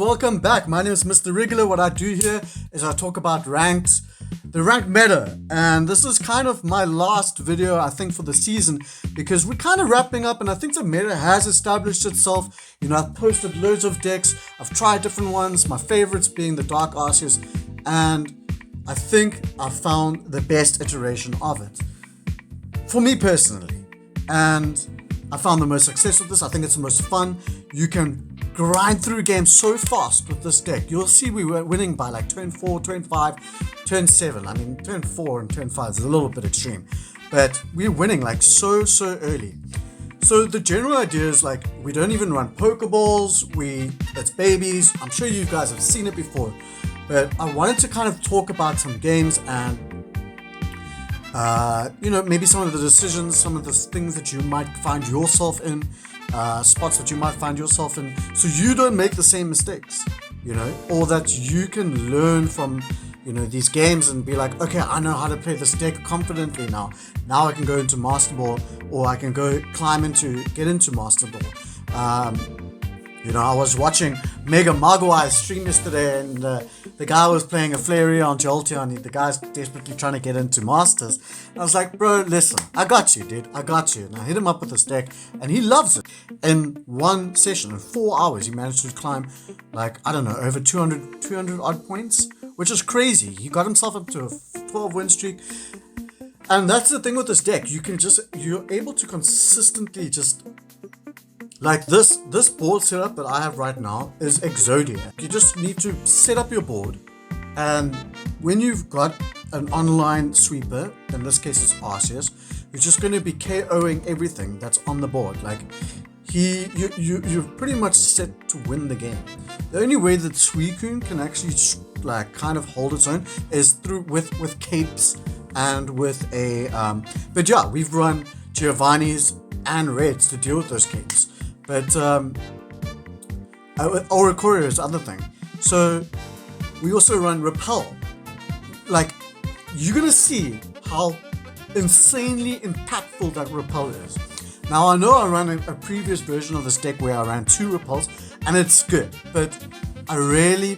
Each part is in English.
welcome back. My name is Mr. Regular. What I do here is I talk about the ranked meta, and this is kind of my last video, I think, for the season, because we're kind of wrapping up, and I think the meta has established itself. You know, I've posted loads of decks, I've tried different ones, my favorites being the Dark Arceus, and I think I've found the best iteration of it, for me personally, and I found the most success with this. I think it's the most fun. You can grind through games so fast with this deck. You'll see we were winning by like turn 4, turn 5, turn 7. I mean, turn 4 and turn 5 is a little bit extreme, but we're winning like so early. So the general idea is like, we don't even run Pokeballs, it's babies. I'm sure you guys have seen it before, but I wanted to kind of talk about some games and you know, maybe some of the decisions, some of the things that you might find yourself in, spots that you might find yourself in, so you don't make the same mistakes, you know, or that you can learn from, you know, these games and be like, okay, I know how to play this deck confidently now. Now I can go into Masterball, or I can get into Masterball. You know, I was watching Mega Maguire stream yesterday, and the guy was playing a Flareon Jolteon, and the guy's desperately trying to get into Masters. And I was like, bro, listen, I got you, dude, I got you. And I hit him up with this deck, and he loves it. In one session, in 4 hours, he managed to climb, like, I don't know, over 200 odd points, which is crazy. He got himself up to a 12 win streak. And that's the thing with this deck. You're able to consistently just, like this board setup that I have right now is Exodia. You just need to set up your board, and when you've got an online sweeper, in this case it's Arceus, you're just going to be KOing everything that's on the board. Like you're pretty much set to win the game. The only way that Suicune can actually like kind of hold its own is through with capes and with a but yeah, we've run Giovanni's and Reds to deal with those capes. But Oricorio is the other thing. So we also run Repel. Like, you're gonna see how insanely impactful that Repel is. Now I know I ran a previous version of this deck where I ran 2 Repels, and it's good, but I really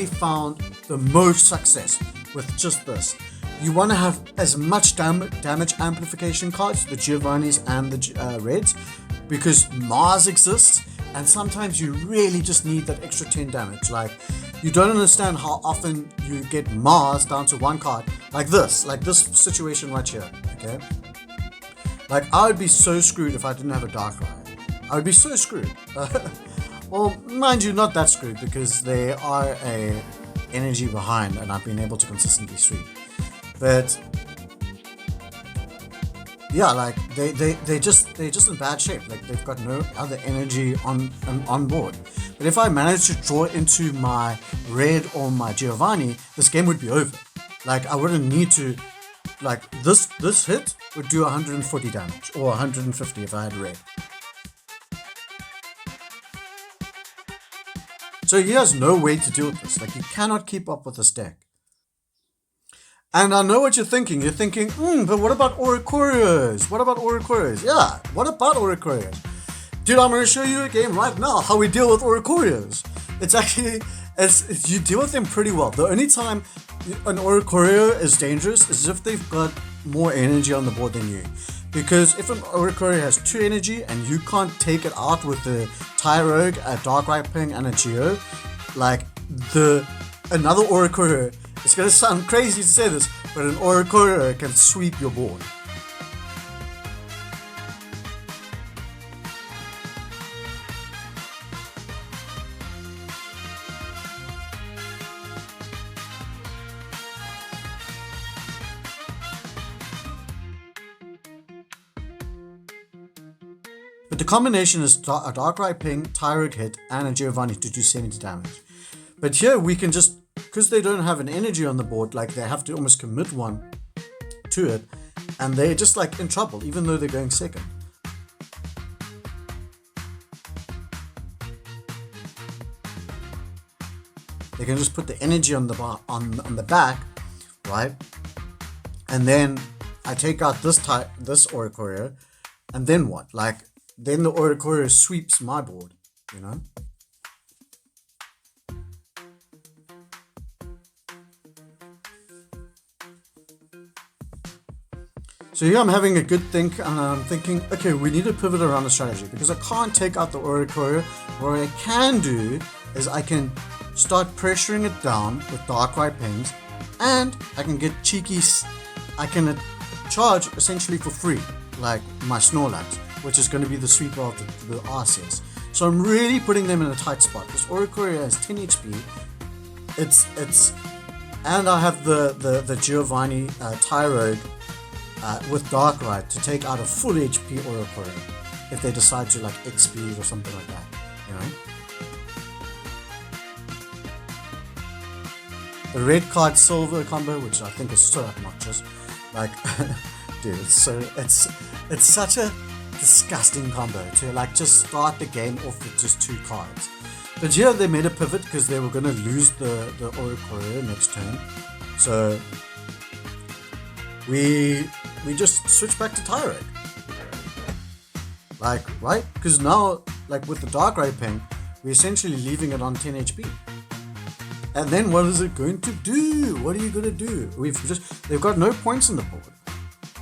found the most success with just this. You want to have as much damage amplification cards, the Giovanni's and the Reds, because Mars exists, and sometimes you really just need that extra 10 damage. Like, you don't understand how often you get Mars down to 1 card, like this situation right here, okay? Like, I would be so screwed if I didn't have a Darkrai. I would be so screwed. Well, mind you, not that screwed, because they are a energy behind, and I've been able to consistently sweep. But yeah, like they're just in bad shape. Like, they've got no other energy on board. But if I managed to draw into my Red or my Giovanni, this game would be over. Like, I wouldn't need to, like, this hit would do 140 damage, or 150 if I had Red. So he has no way to deal with this. Like, he cannot keep up with this deck. And I know what you're thinking. You're thinking, but what about Oricorios? What about Oricorios? Yeah, what about Oricorios? Dude, I'm going to show you a game right now how we deal with Oricorios. It's actually, you deal with them pretty well. The only time an Oricorio is dangerous is if they've got more energy on the board than you. Because if an Oricorio has 2 energy and you can't take it out with the Tyrogue, a Darkrai Ping, and a Geo, like another Oricorio, it's going to sound crazy to say this, but an Oricorio can sweep your board. But the combination is a Darkrai Ping, Tyrogue hit, and a Giovanni to do 70 damage. But here we can just, because they don't have an energy on the board, like, they have to almost commit one to it, and they're just like in trouble, even though they're going second. They can just put the energy on the back, right? And then I take out this Oricorio, and then what? Like, then the Oricorio sweeps my board, you know? So here I'm having a good think, and I'm thinking, okay, we need to pivot around the strategy because I can't take out the Oricorio. What I can do is I can start pressuring it down with Darkrai pings, and I can get cheeky. I can charge essentially for free, like my Snorlax, which is going to be the sweeper of the Arceus. So I'm really putting them in a tight spot. This Oricorio has 10 HP. And I have the Giovanni Tyrogue with Darkrai to take out a full HP Oricorio if they decide to like XP or something like that, you know. The red card silver combo, which I think is so obnoxious, like, dude, it's such a disgusting combo to like just start the game off with just 2 cards. But here they made a pivot because they were going to lose the Oricorio next turn, so we just switch back to Tyrogue, like, right? Because now, like with the Darkrai ping, we're essentially leaving it on 10 HP. And then what is it going to do? What are you going to do? They've got no points in the board.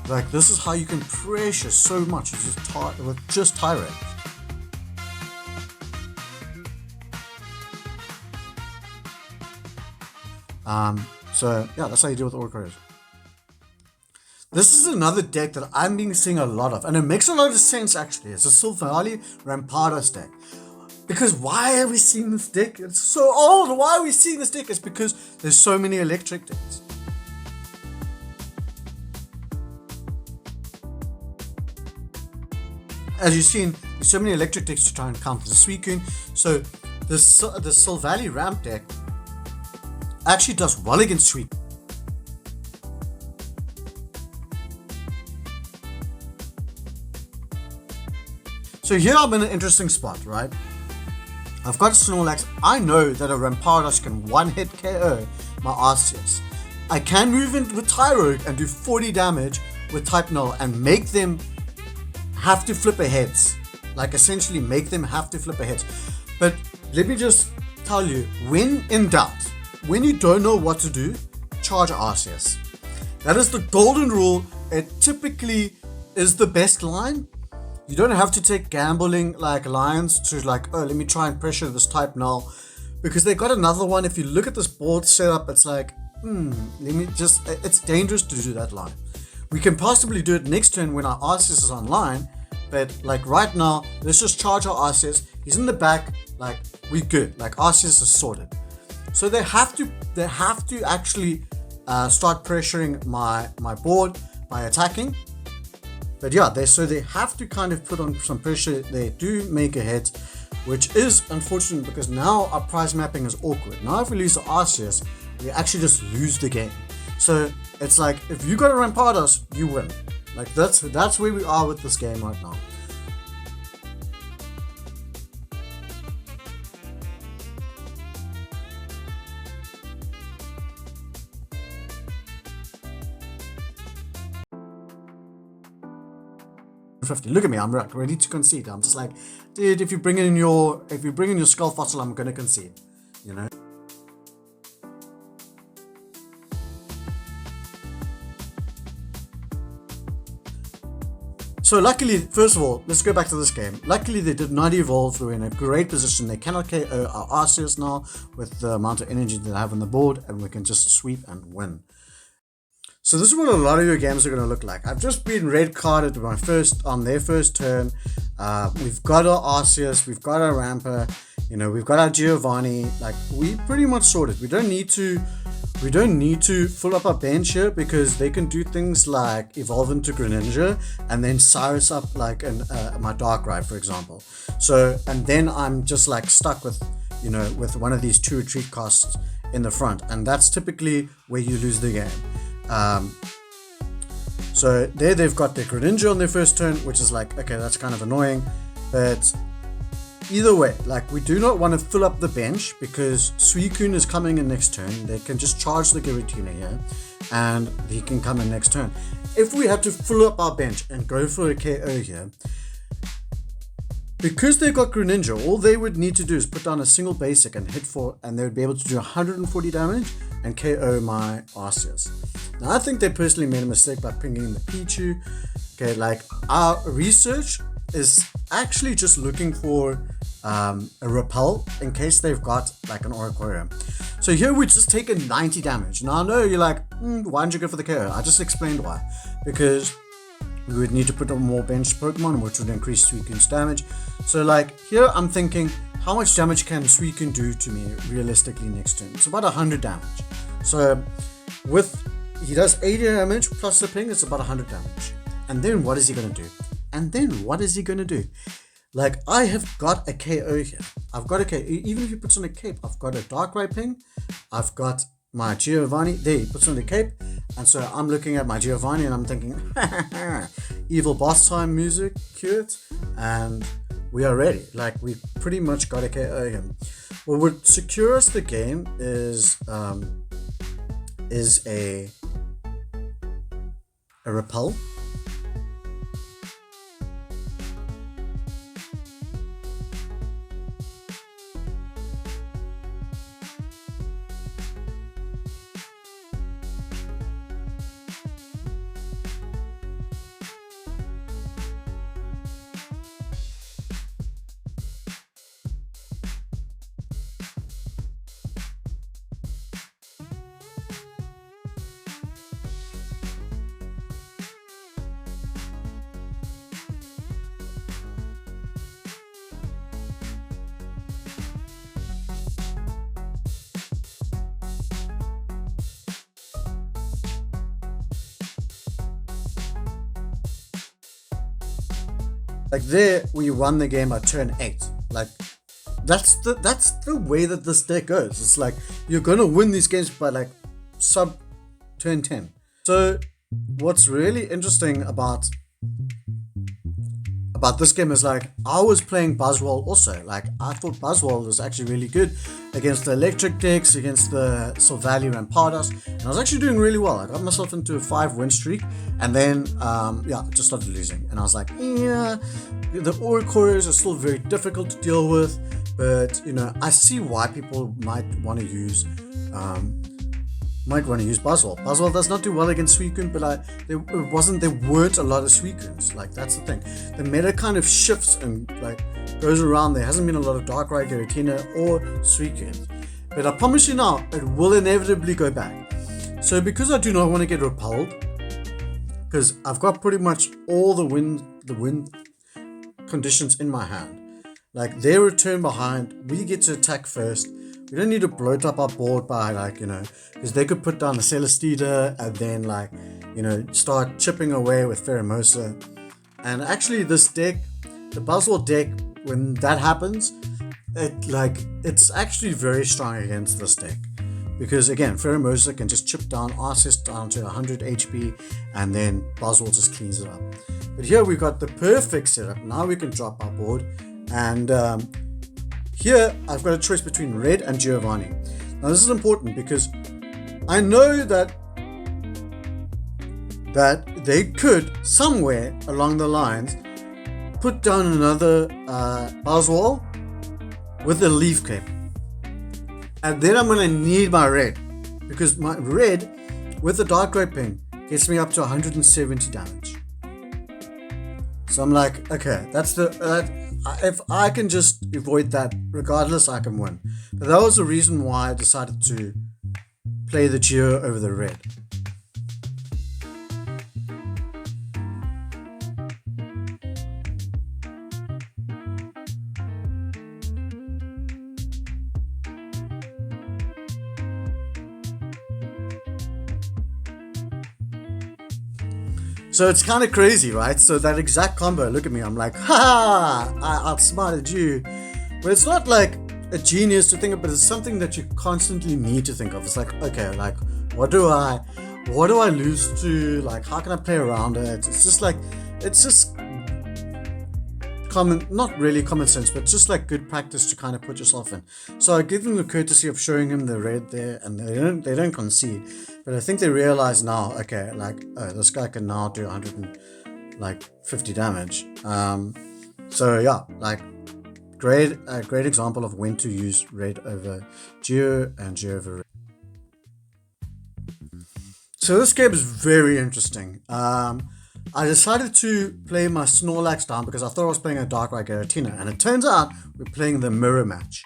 Like, this is how you can pressure so much with just Tyrogue. So yeah, that's how you deal with Oricorios. This is another deck that I'm being seeing a lot of, and it makes a lot of sense actually. It's a Silvally Rampardos deck. Because why are we seeing this deck? It's so old. Why are we seeing this deck? It's because there's so many electric decks. As you've seen, there's so many electric decks to try and counter the Suicune. So the Silvally Ramp deck actually does well against Suicune. So here I'm in an interesting spot, right? I've got Snorlax. I know that a Rampardos can one-hit KO my Arceus. I can move in with Tyrogue and do 40 damage with Type Null and make them have to flip a heads. Like, essentially make them have to flip a heads. But let me just tell you, when in doubt, when you don't know what to do, charge Arceus. That is the golden rule. It typically is the best line. You don't have to take gambling like lines to like, oh, let me try and pressure this Type Null, because they got another one. If you look at this board setup, it's like, it's dangerous to do that line. We can possibly do it next turn when our Arceus is online, but like right now, let's just charge our Arceus. He's in the back, like we good. Like Arceus is sorted. So they have to actually start pressuring my board by attacking. But yeah, they have to kind of put on some pressure. They do make a hit, which is unfortunate because now our prize mapping is awkward. Now if we lose to Arceus, we actually just lose the game. So it's like, if you got a Rampardos, you win. Like that's where we are with this game right now. Look at me, I'm ready to concede. I'm just like, dude, if you bring in your skull fossil, I'm gonna concede, you know. So luckily, first of all, let's go back to this game. Luckily, they did not evolve. We're in a great position. They cannot KO our Arceus now with the amount of energy that I have on the board, and we can just sweep and win. So this is what a lot of your games are going to look like. I've just been red carded on their first turn. We've got our Arceus, we've got our Rampa, you know, we've got our Giovanni. Like, we pretty much sorted. We don't need to fill up our bench here because they can do things like evolve into Greninja and then Cyrus up like my Darkrai, for example. So, and then I'm just like stuck with, you know, with one of these 2 retreat costs in the front, and that's typically where you lose the game. So there they've got their Greninja on their first turn, which is like, okay, that's kind of annoying, but either way, like, we do not want to fill up the bench because Suicune is coming in next turn. They can just charge the Giratina here and he can come in next turn. If we had to fill up our bench and go for a KO here, because they got Greninja, all they would need to do is put down a single basic and hit for, and they would be able to do 140 damage and KO my Arceus. Now, I think they personally made a mistake by pinging the Pichu. Okay, like our research is actually just looking for a repel in case they've got like an Oricorio. So here we just taken 90 damage. Now I know you're like, why didn't you go for the KO? I just explained why. Because we would need to put on more bench Pokemon, which would increase Suicune's damage. So like here I'm thinking, how much damage can Suicune do to me realistically next turn? It's about 100 damage. So he does 80 damage plus the ping, it's about 100 damage. And then what is he going to do? Like, I have got a KO here. I've got a KO. Even if he puts on a cape, I've got a Darkrai ping. I've got my Giovanni. There, he puts on the cape. And so I'm looking at my Giovanni and I'm thinking, evil boss time music, cue it. And we are ready. Like, we pretty much got a KO him. What would secure us the game is a repel. Like there, we won the game at turn 8. Like that's the way that this deck goes. It's like you're gonna win these games by like sub turn 10. So what's really interesting about this game is like I was playing Buzzwole also. Like I thought Buzzwole was actually really good against the electric decks, against the Sylvalia and Pardos, and I was actually doing really well. I got myself into a 5-win streak, and then just started losing. And I was like, yeah, the Oricorios are still very difficult to deal with, but you know, I see why people might want to use Buzzwole. Buzzwole does not do well against Suicune, but there weren't a lot of Suicunes. Like that's the thing. The meta kind of shifts and like goes around. There hasn't been a lot of Darkrai, Giratina, or Suicune. But I promise you now, it will inevitably go back. So because I do not want to get repelled, because I've got pretty much all the win conditions in my hand. Like they return behind, we get to attack first. We don't need to bloat up our board by like, you know, because they could put down the Celesteela and then like, you know, start chipping away with Pheromosa. And actually this deck, the Buzzwole deck, when that happens, it's actually very strong against this deck. Because again, Pheromosa can just chip down Arceus down to 100 HP and then Buzzwole just cleans it up. But here we've got the perfect setup. Now we can drop our board and here, I've got a choice between Red and Giovanni. Now, this is important because I know that they could, somewhere along the lines, put down another Buzzwole with a Leaf Cape. And then I'm going to need my Red. Because my Red, with the Darkrai ping, gets me up to 170 damage. So I'm like, okay, if I can just avoid that, regardless, I can win. But that was the reason why I decided to play the Geo over the Red. So it's kind of crazy, right? So that exact combo, look at me, I'm like, ha! I outsmarted you. But it's not like a genius to think of, but it's something that you constantly need to think of. It's like, okay, like, what do I lose to? Like, how can I play around it? It's just common, not really common sense, but just like good practice to kind of put yourself in. So I give them the courtesy of showing him the Red there, and they don't concede. But I think they realize now, okay, like, oh, this guy can now do 150 damage. So yeah, like, great example of when to use Red over Geo and Geo over Red. So this game is very interesting. I decided to play my Snorlax down because I thought I was playing a Darkrai Giratina, and it turns out we're playing the mirror match.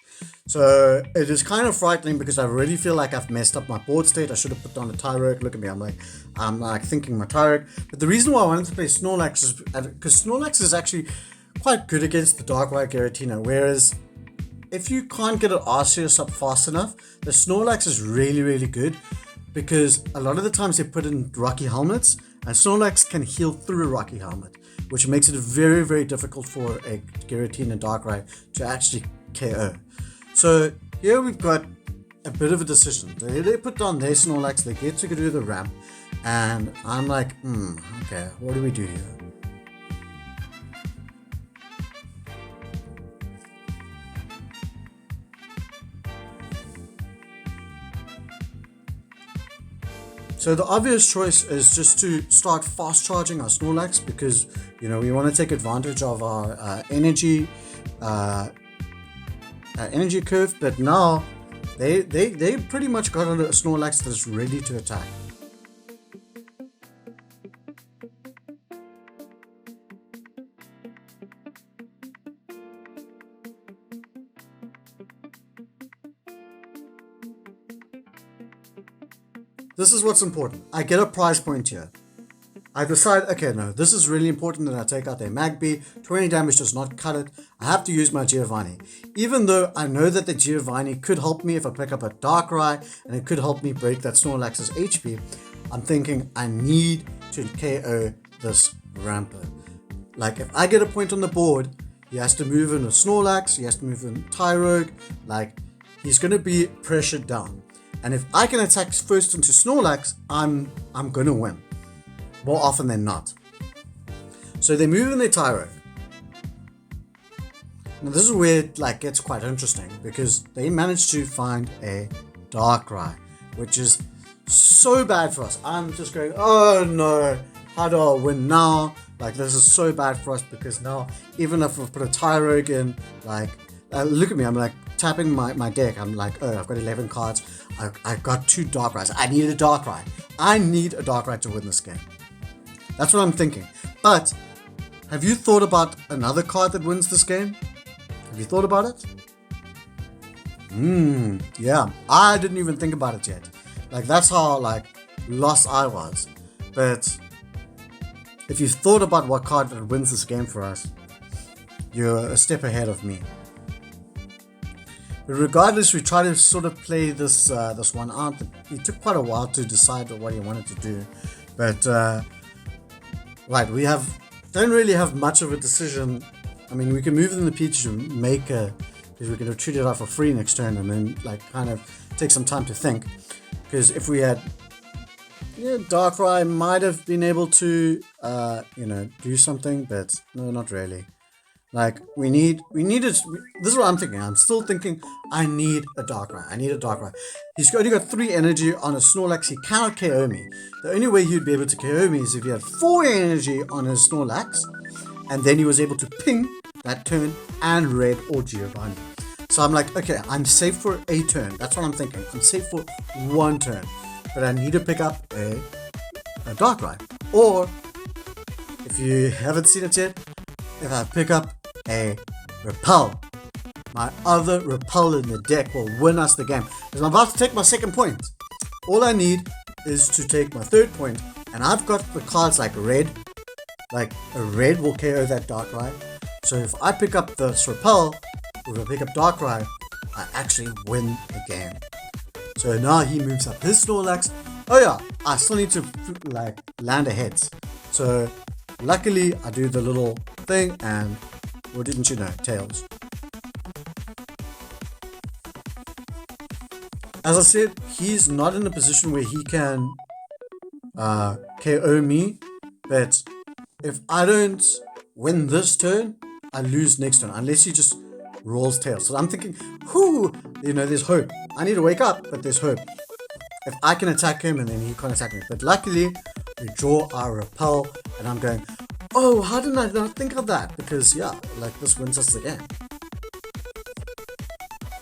So it is kind of frightening because I already feel like I've messed up my board state. I should have put down a Tyrogue. Look at me, I'm like thinking my Tyrogue. But the reason why I wanted to play Snorlax is because Snorlax is actually quite good against the Darkrai Giratina, whereas if you can't get an Arceus up fast enough, the Snorlax is really, really good because a lot of the times they put in Rocky Helmets, and Snorlax can heal through a Rocky Helmet, which makes it very, very difficult for a Giratina Darkrai to actually KO. So here we've got a bit of a decision. They put down their Snorlax, they get to do the ramp, and I'm like, okay, what do we do here? So the obvious choice is just to start fast charging our Snorlax because, you know, we want to take advantage of our energy curve. But now they pretty much got a Snorlax that's ready to attack. This is what's important. I get a prize point here. I decide, okay, no, this is really important that I take out their Magby. 20 damage does not cut it. I have to use my Giovanni. Even though I know that the Giovanni could help me if I pick up a Darkrai, and it could help me break that Snorlax's HP, I'm thinking I need to KO this Ramper. Like, if I get a point on the board, he has to move in a Snorlax, he has to move in Tyrogue, like, he's going to be pressured down. And if I can attack first into Snorlax, I'm gonna win. More often than not. So they move in their Tyrogue. Now this is where it gets quite interesting because they managed to find a Darkrai, which is so bad for us. I'm just going, oh no, how do I win now? Like, this is so bad for us because now even if I put a Tyrogue in, look at me, I'm like tapping my deck. I'm like, oh, I've got 11 cards. I've got 2 Darkrai's. I need a Darkrai. I need a Darkrai to win this game. That's what I'm thinking. But have you thought about another card that wins this game? Have you thought about it? Yeah. I didn't even think about it yet. Like, that's how lost I was. But if you've thought about what card that wins this game for us, you're a step ahead of me. But regardless, we try to sort of play this one out. It took quite a while to decide what he wanted to do, but right, we don't really have much of a decision. I mean, we can move in the Peach to make because we can treat it out for free next turn, and then kind of take some time to think. Because if we had, Darkrai might have been able to do something, but no, not really. We needed. This is what I'm thinking. I'm still thinking I need a Darkrai. I need a Darkrai. He's only got 3 energy on a Snorlax. He cannot KO me. The only way he'd be able to KO me is if he had 4 energy on his Snorlax, and then he was able to ping that turn and Red or Giovanni. So I'm like, okay, I'm safe for a turn. That's what I'm thinking. I'm safe for 1 turn, but I need to pick up a Darkrai. Or if you haven't seen it yet, if I pick up a Repel, my other Repel in the deck will win us the game. Because I'm about to take my 2nd point. All I need is to take my 3rd point, and I've got the cards like Red. Like, a Red will KO that Darkrai. So if I pick up this Repel, or if I pick up Darkrai, I actually win the game. So now he moves up his Snorlax. Oh yeah, I still need to land a hit. So luckily I do the little thing, and well, didn't you know, Tails. As I said, he's not in a position where he can KO me, but if I don't win this turn, I lose next turn, unless he just rolls Tails. So I'm thinking, there's hope. I need to wake up, but there's hope. If I can attack him and then he can't attack me. But luckily, we draw our Repel, and I'm going, oh, how did I not think of that? Because, this wins us the game.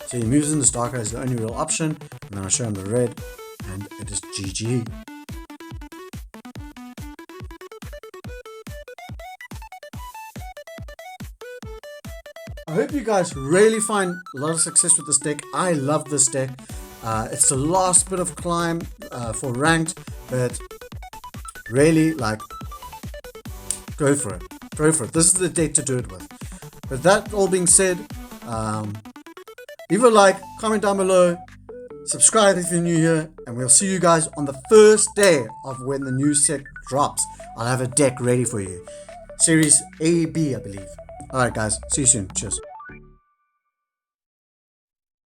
So he moves in this Darkrai is the only real option, and then I show him the red, and it is GG. I hope you guys really find a lot of success with this deck. I love this deck. It's the last bit of climb for ranked, but really, like, go for it. Go for it. This is the deck to do it with. With that all being said, leave a like, comment down below, subscribe if you're new here, and we'll see you guys on the first day of when the new set drops. I'll have a deck ready for you. Series A, B, I believe. Alright guys, see you soon. Cheers.